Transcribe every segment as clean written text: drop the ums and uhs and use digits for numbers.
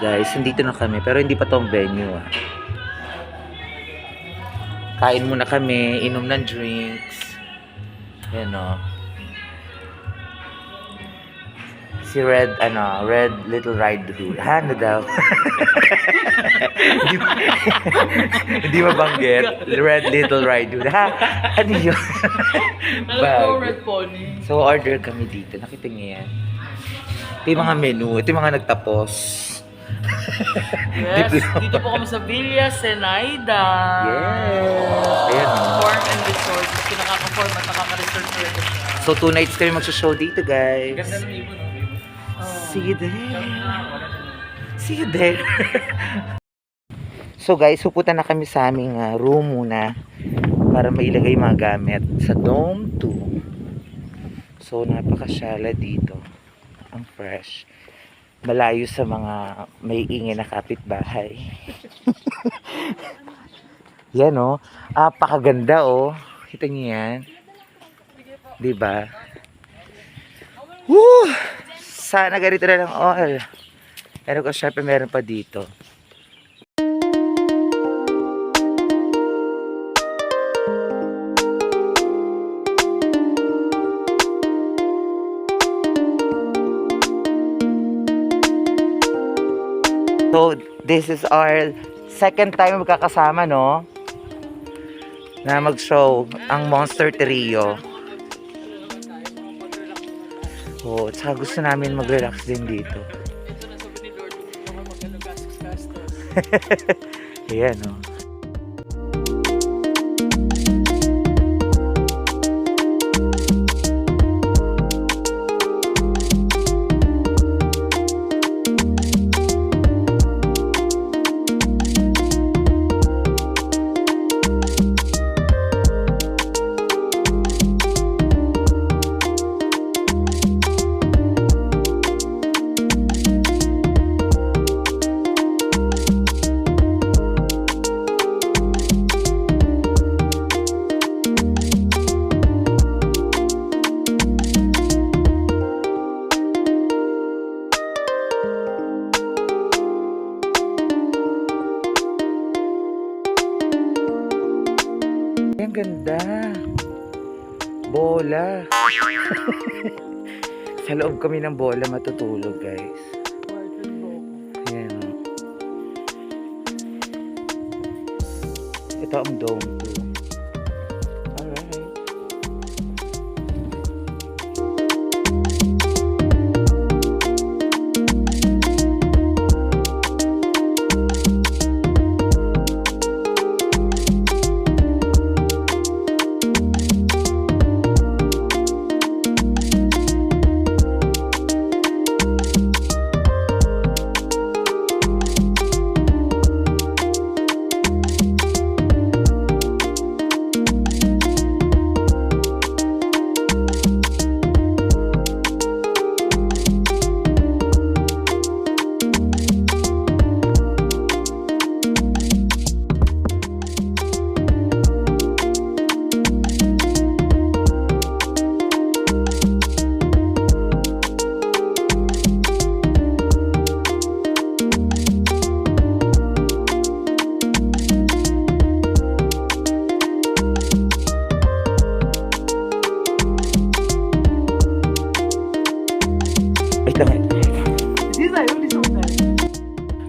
guys, nandito na kami. Pero hindi pa tong venue ah. Kain muna kami, inom ng drinks. Yan o. Si Red Little Ride Hood. Ano daw? Hindi mabanggit. Red Little Ride Hood. Ha? Ano yun? Alam ko, Red Pony. So, order kami dito. Nakita niyo yan? Ito yung mga menu. Ito yung mga nagtapos. Yes, dito po kami sa Villa Senaida. Yes. Ayan o. Form and resort. Kinakaka-form at nakaka-resort na rin siya. So, 2 nights kami magsashow dito, guys. Ganda ng ibon, no? See you there. See you there. So guys, pupunta na kami sa aming room muna para mailagay mga gamit sa Dome 2. So napakasyala dito. Ang fresh. Malayo sa mga may ingay na kapitbahay. Yan oh. Apakaganda oh. Kita niyo yan? Diba? Woo! Sana ganito na lang all. Pero kung syempre meron pa dito. So, this is our second time magkakasama, no? Na mag-show ang Monster Trio. So, tsaka gusto namin mag-relax din dito. Ito na sabi ni Lord, kung ako mag-gastos. Ayan, no? Ang ganda. Bola. Sa loob kami ng bola matutulog, guys. Ayan o. Ito ang Dome 2. Alright.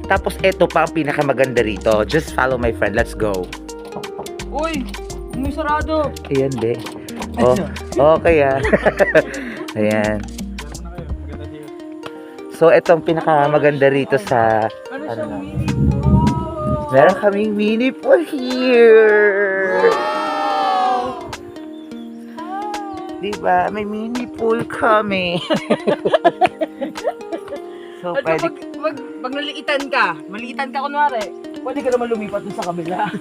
Tapos ito pa ang pinakamaganda rito. Just follow my friend. Let's go. Uy! May sarado! Ayan, be. Oh, okay ah. Ayan. So, ito ang pinakamaganda rito sa... Ano siya, na. mini pool? Meron kaming mini pool here. Diba? May mini pool kami. So, At pwede... pag maliitan ka kunwari, pwede ka naman lumipat dun sa kabila.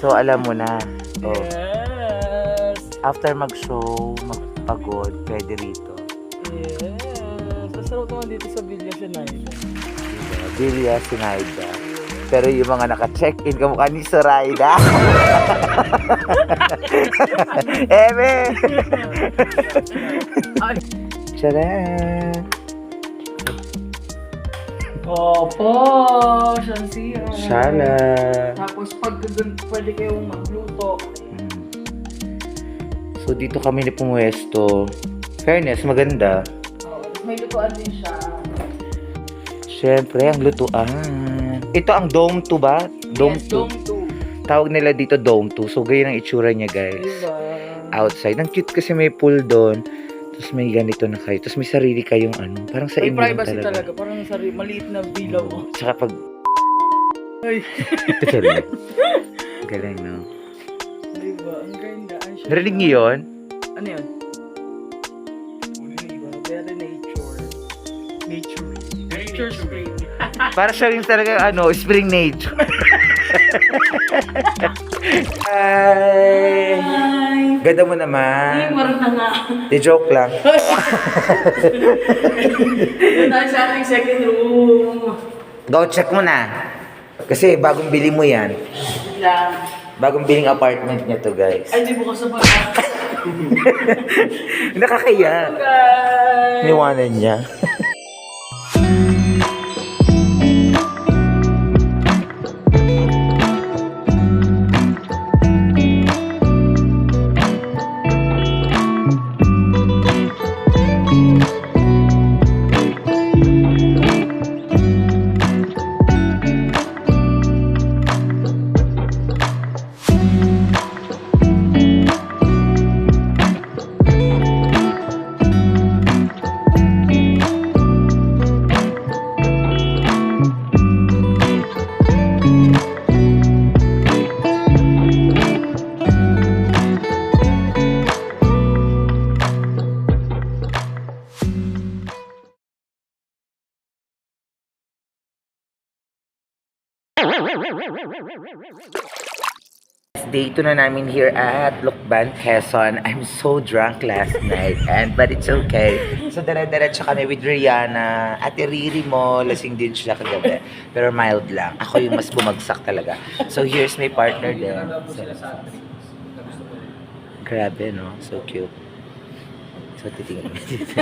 So, alam mo na. So, Yes! after mag-show, magpagod, pwede rito. Yes! Masarap naman dito sa Villa Senaida. Diba? Villa Senaida. Pero yung mga naka-check-in, kamukha ni Zoraida. Eme! Ay! Tcharan! Opo, siya. Shala. Tapos pag pwede kayong magluto. So dito kami ni pumuesto. Fairness, maganda. May lutuan din siya. Siyempre, ang lutuan. Ito ang Dome 2 ba? Dome Yes, 2. Dome 2. Tawag nila dito Dome 2. So ganyan ang itsura niya, guys. Diba? Outside. Ang cute kasi may pool doon. Tapos may ganito na kayo. Tapos may sarili kayong ano. Parang sa May inyo lang privacy talaga. talaga. Parang maliit na bilaw. Tsaka pag... Ay. Sorry. Galing, no? Diba? Ang ganda. Ay, siya. Narinig niyo yun? Ano yun? Diba? Very nature. Nature spring. Para siya yung talaga, ano, spring nature. Hi! Ganda mo naman. Marang na nga. Di joke lang. Tayo sa ating second room. Go check mo na. Kasi bagong bili mo yan. Lang. Bagong biling apartment niya to, guys. Ay, di bukas na pala. Nakakaya. Guys! Niwanan niya. Day 2 na namin here at Lucban, Quezon. I'm so drunk last night, but it's okay. So, dire-diretso kami with Rihanna. Ate Riri mo, lasing din siya kagabi. Pero mild lang. Ako yung mas bumagsak talaga. So, here's my partner din. So, grabe, no? So cute. So, titingin mo dito.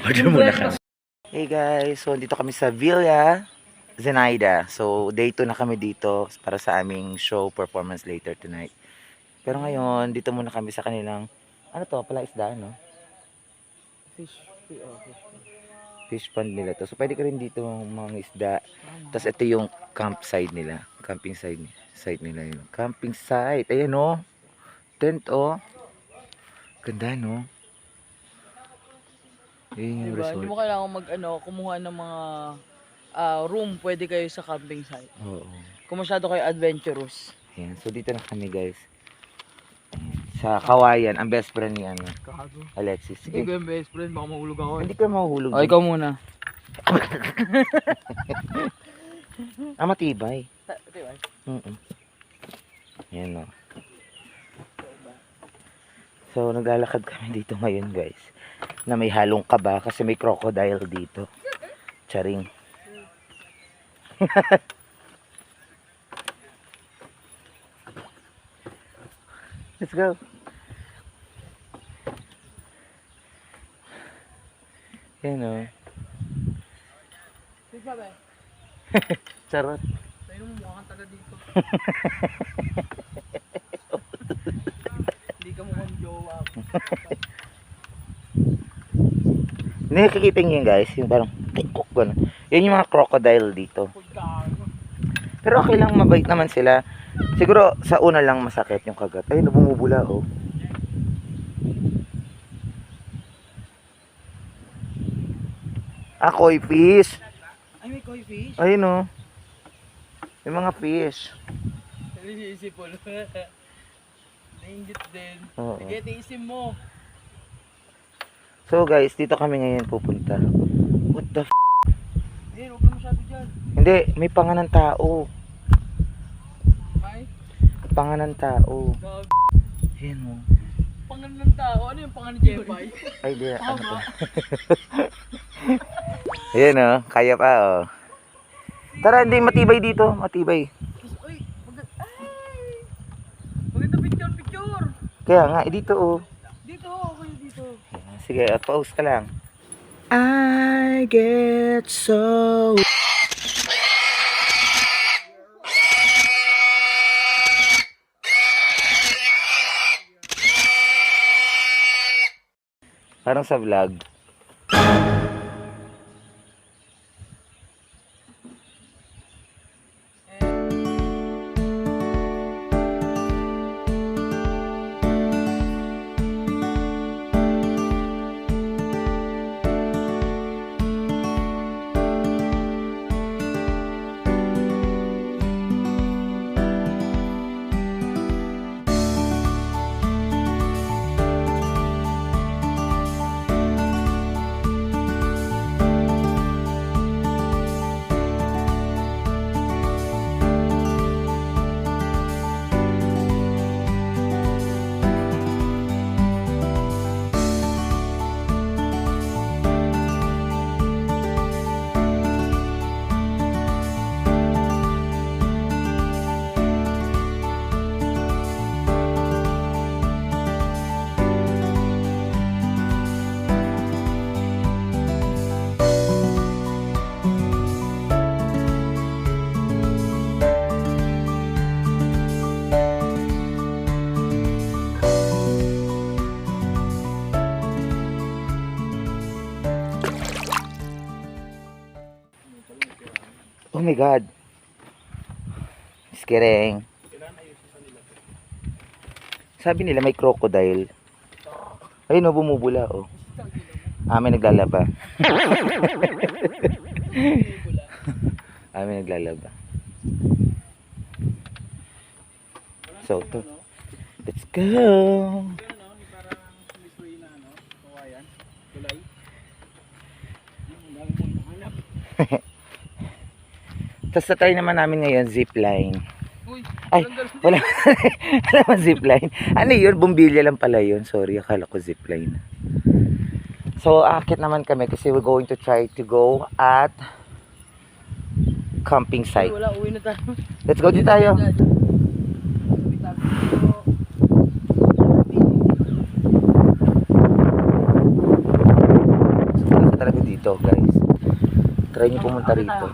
Order muna kami. Hey guys, so dito kami sa Villa Zenaida. So, day 2 na kami dito para sa aming show performance later tonight. Pero ngayon, dito muna kami sa kanilang, ano to, pala isda, no? Fish pond nila to. So, pwede ka rin dito mga isda. Tapos, ito yung campsite nila. Camping site nila yun. Camping site. Ayan, no? Tent, oh. Ganda, no? Yun yung Diba? resort. Hindi mo kailangan kumuha ng mga room. Pwede kayo sa camping site. Oo. Kung masyado kayo adventurous. Ayan. So, dito na kami, guys. Ayan. Sa Kawayan, ang best friend ni ano, Kago. Alexis. Hindi ko yung best friend. Baka mahulog ako. Hindi ka mahuhulog. O, ikaw muna. Matibay. Diba? Yan, no. So, naglalakad kami dito ngayon, guys. Na may halong kaba kasi may crocodile dito. Charing. Let's go. Yan, no. Sige ba? Charot. Tayo mo mukha kang taga dito. Hindi ka mukhang jowa ko. Nakikita niyo yun, guys. Yung parang tingkok gano'n. Yan yung mga crocodile dito. Pero okay lang, mabait naman sila. Siguro sa una lang masakit yung kagat. Ay, bumubula, oh. Koi fish. Ay, may koi fish? Ayun, oh. May mga fish. Nag-iisip po. Nainggit din. Oo. Sige, tiisin mo. So, guys, dito kami ngayon pupunta. What the f***? Eh, huwag na masyado dyan. Hindi, may panganan tao. May? Panganan tao. Gag. Ayan, oh. Pangalan ng tao. Ano yung pangalan ni Jempay? Ay, di. Ano to? Ayan, oh. Kaya pa, oh. Tara, hindi. Matibay dito. Matibay. Uy, maganda picture. Kaya nga, dito, oh. Dito, okay dito. Ayan, sige, pause ka lang. I get so... Parang sa vlog. Oh my God. Just kidding. Sabi nila may crocodile. Ayun o, bumubula o. May naglalaba. May naglalaba. So, to. Let's go. Tapos na-try naman namin ngayon zipline. Uy, Ay, wala. Wala naman zipline. Ano yun? Bumbilya lang pala yun. Sorry, akala ko zipline. So, akit naman kami kasi we're going to try to go at camping site. wala, uwi na tayo. Let's go din tayo. Ano ka talaga dito, guys? Try nyo pumunta rito.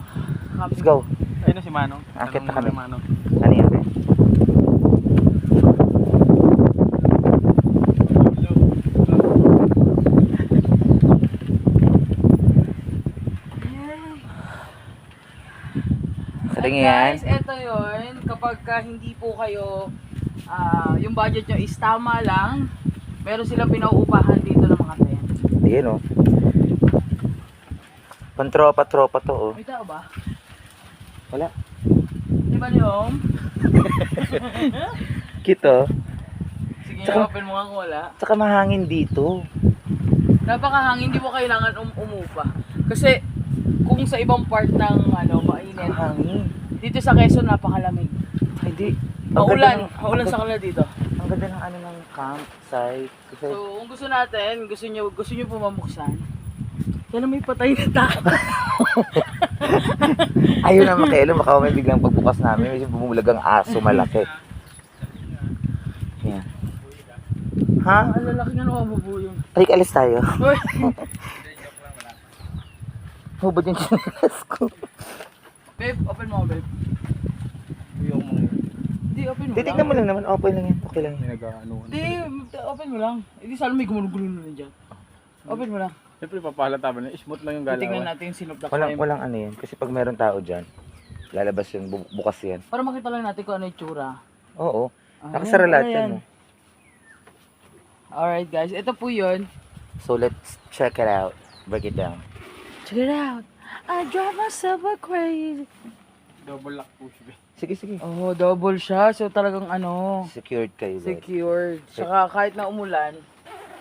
Let's go. Ayun na si Manong. Akit na kami. Manong. Ano yan, be? Kaling yan. Guys, eto yun. Kapag hindi po kayo, yung budget nyo is tama lang, meron silang pinauupahan dito ng mga tent. Ayan o. Pantropa-tropa to oh. May tao ba? Wala. Di ba ni Home? Kito. Sige, Tsaka- open mo nga kung wala. Tsaka mahangin dito. Napakahangin, di mo kailangan umupa. Kasi, kung sa ibang part ng mainit, Mahangin. dito sa Quezon napakalamig. Ay, di. Maulan sa kanila dito. Ang ganda ng ng campsite. Kasi, So, kung gusto natin, gusto nyo pumamuksan, yan ang may patay na tao. ayun na makialam. Baka may biglang pagbukas namin. May bumulagang aso malaki. Yan. Ha? Ang lalaki nga naman mabuyong. Ay, alis tayo. Uy! Hubad yung chinelas ko. Babe, open mo, babe. Hindi, open mo Titignan mo lang naman. Okay lang yan. Okay lang yan. Hindi, open mo lang. Hindi, sana may gumulo-gulo na dyan. Open mo lang. Siyempre papahalata ba na smooth lang yung Titignan galawan. natin yung sinop na Walang ano yan. Kasi pag meron tao dyan, lalabas yun. Bukas yan. Para makita lang natin kung ano yung tsura. Oo. Ah, Nakasara yan, lahat ano yan. yan? Oh. Alright guys, ito po yun. So let's check it out. Break it down. Check it out. I drive myself crazy. Double lock po siya. Sige, sige. Oh, double siya. So talagang Secured kayo. guys. secured. Saka kahit na umulan,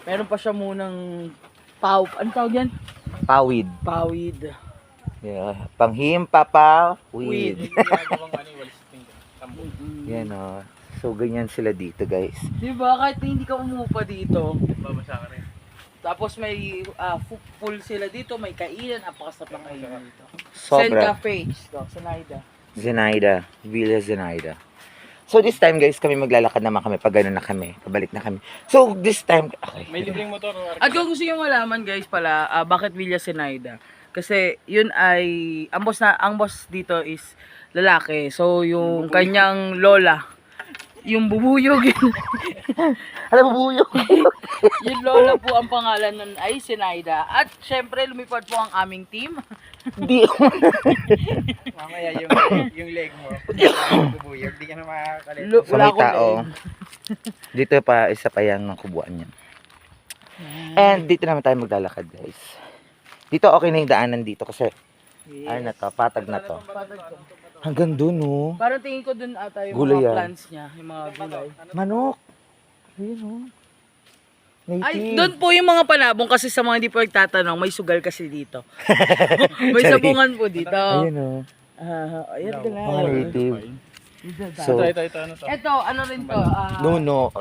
meron pa siya munang ano tawag yan? Pawid. Pawid. Yeah. Panghim, papa, weed. Ginagawang wall sitting. Tambo. Yan o. So ganyan sila dito guys. Diba? Kahit na hindi ka umupa dito. Babasa ka rin. Tapos may pool sila dito, may kainan, napakasarap ng kainan dito. Sen Sobra. Cafe. Ito, Zenaida. Zenaida. Villa Zenaida. So this time guys, kami maglalakad naman kami pag gano'n na kami. Pabalik na kami. So this time, okay. May libreng motor o At kung gusto nyo malaman guys pala, bakit Villa Zenaida? Kasi yun ay, ang boss dito is lalaki. So yung kanyang lola, Yung bubuyog. Alam mo, buyog. Yung lola po ang pangalan nun ay Sinaida. At syempre lumipad po ang aming team. Hindi. Mamaya yung leg mo. Bubuyog. Di ka na makakalit. Sa may akong tao. leg. Dito pa, isa pa yan ng kubuan yan. And dito naman tayo maglalakad, guys. Dito okay na yung daanan dito kasi ano na to, patag na to. Patag to. Hanggang dun, oh. Parang tingin ko dun ata yung Gulay mga yan. plants niya, yung mga gulay. Manok. Ayun, oh. Native. Ay, doon po yung mga panabong kasi sa mga hindi po nagtatanong, may sugal kasi dito. May Sorry. sabungan po dito. Ayun, oh. Ayan ka na. Mga native. So, Ito, ano to? Ito, ano rin to? nuno.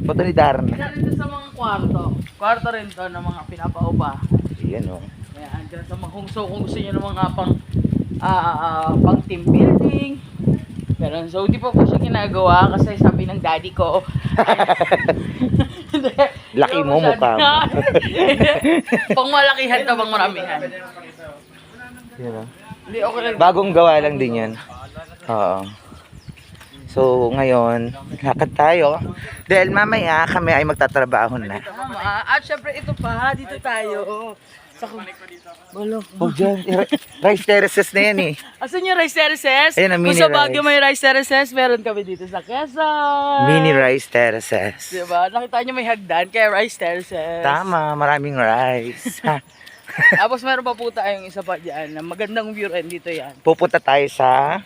Bato ni Darna. Isa rin to sa mga kwarto. Kwarto rin to ng mga pinapaupa. Ayan, oh. Kaya andyan sa mga kung gusto nyo ng mga pang team building. Pero so hindi pa po siya ginagawa kasi sabi ng daddy ko. Hindi, Laki hindi mo, masyado. mukha mo. Pang malakihan to, pang maramihan. Ayan, oh. Hindi, okay lang. Bagong gawa lang din yan. Oo. So, ngayon, lakad tayo. Dahil mamaya kami ay magtatrabaho na. Tama. At syempre ito pa, dito tayo. Sa Balo. Oh, dyan. Rice terraces na yan eh. Asan yung rice terraces? Ayan ang Kung mini sa Baguio rice. may rice terraces, meron kami dito sa Quezon. Mini rice terraces. Diba? Nakita nyo may hagdan, kaya rice terraces. Tama, maraming rice. Ha. Tapos meron pa po tayong isa pa dyan na magandang view rin dito yan. Pupunta tayo sa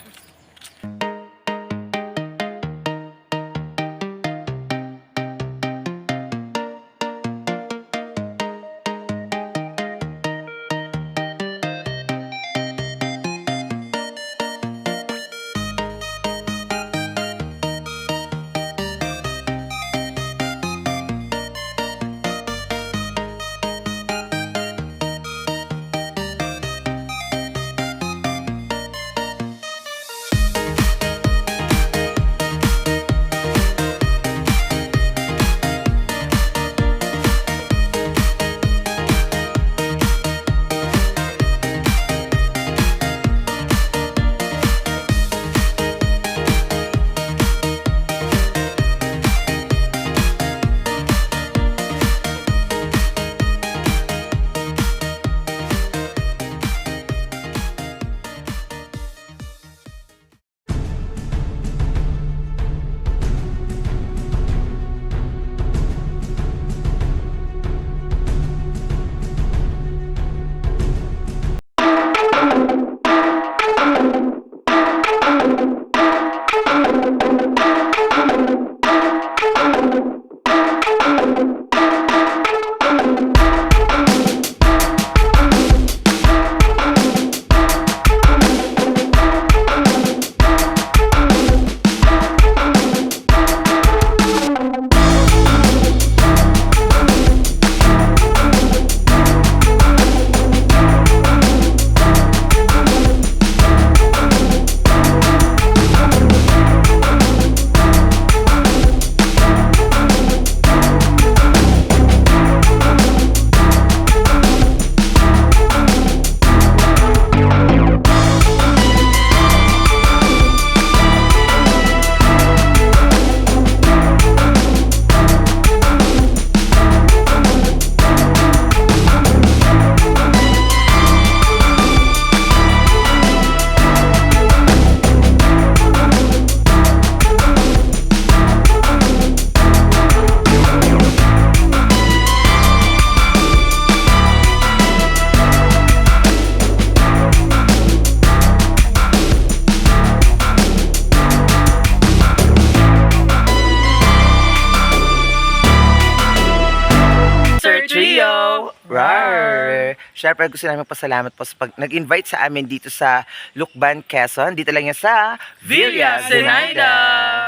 Trio! Rar! Siyempre gusto namin pasalamat po sa pag nag-invite sa amin dito sa Lukban, Quezon. Dito lang yan sa Villa Zenaida.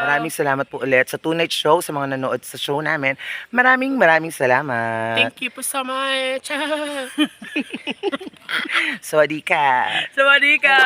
Maraming salamat po ulit sa 2-night show, sa mga nanood sa show namin. Maraming salamat. Thank you po so much. Sawadee ka! Sawadee ka!